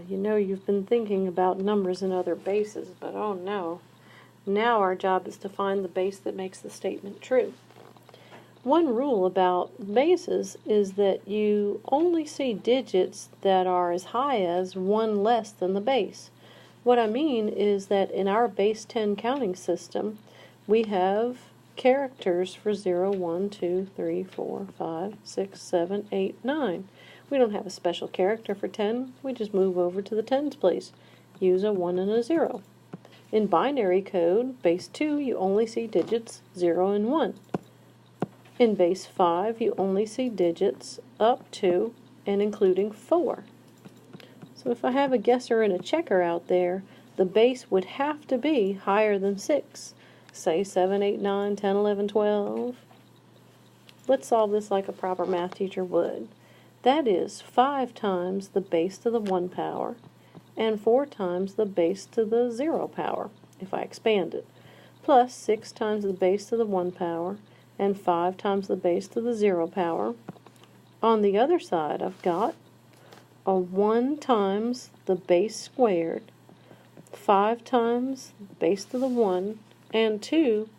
You know you've been thinking about numbers and other bases, but oh no. Now our job is to find the base that makes the statement true. One rule about bases is that you only see digits that are as high as one less than the base. What I mean is that in our base 10 counting system, we have characters for 0, 1, 2, 3, 4, 5, 6, 7, 8, 9. We don't have a special character for 10, we just move over to the tens place. Use a 1 and a 0. In binary code, base 2, you only see digits 0 and 1. In base 5, you only see digits up to and including 4. So if I have a guesser and a checker out there, the base would have to be higher than 6. Say 7, 8, 9, 10, 11, 12. Let's solve this like a proper math teacher would. That is 5 times the base to the 1 power and 4 times the base to the 0 power, if I expand it, plus 6 times the base to the 1 power and 5 times the base to the 0 power. On the other side, I've got a 1 times the base squared, 5 times base to the 1, and 2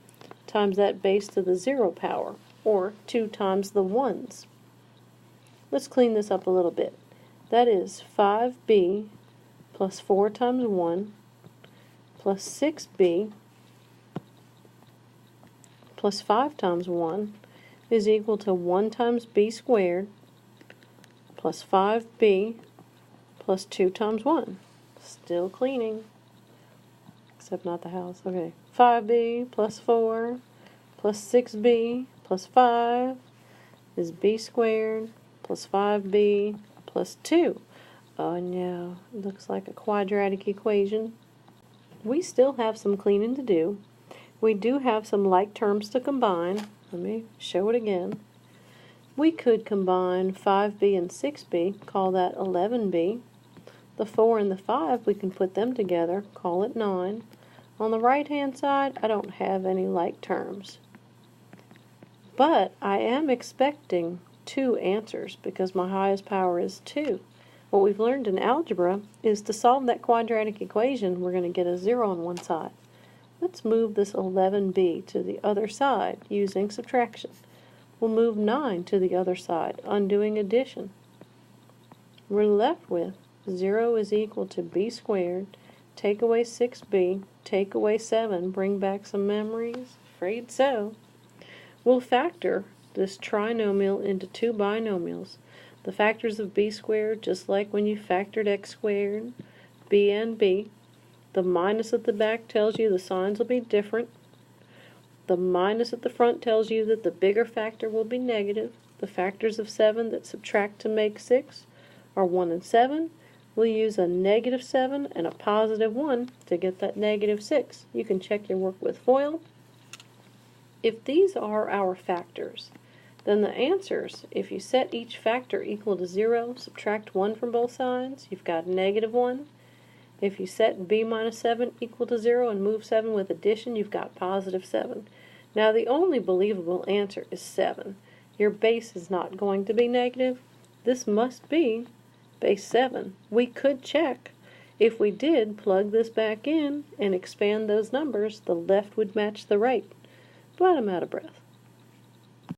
times that base to the 0 power, or 2 times the 1s. Let's clean this up a little bit. That is 5b plus 4 times 1 plus 6b plus 5 times 1 is equal to 1 times b squared plus 5b plus 2 times 1. Still cleaning. Except not the house. Okay. 5b plus 4 plus 6b plus 5 is b squared plus 5b plus 2. Oh no, it looks like a quadratic equation. We still have some cleaning to do. We do have some like terms to combine. Let me show it again. We could combine 5b and 6b, call that 11b. The 4 and the 5, we can put them together, call it 9. On the right-hand side, I don't have any like terms. But I am expecting 2 answers because my highest power is 2. What we've learned in algebra is to solve that quadratic equation, we're going to get a 0 on one side. Let's move this 11b to the other side using subtraction. We'll move 9 to the other side, undoing addition. We're left with 0 is equal to b squared, take away 6b, take away 7, bring back some memories? Afraid so. We'll factor this trinomial into 2 binomials. The factors of b squared, just like when you factored x squared, b and b. The minus at the back tells you the signs will be different. The minus at the front tells you that the bigger factor will be negative. The factors of 7 that subtract to make 6 are 1 and 7. We'll use a negative 7 and a positive 1 to get that negative 6. You can check your work with FOIL. If these are our factors, then the answers, if you set each factor equal to 0, subtract 1 from both sides, you've got negative 1. If you set b minus 7 equal to 0 and move 7 with addition, you've got positive 7. Now the only believable answer is 7. Your base is not going to be negative. This must be base 7. We could check. If we did plug this back in and expand those numbers, the left would match the right. But I'm out of breath.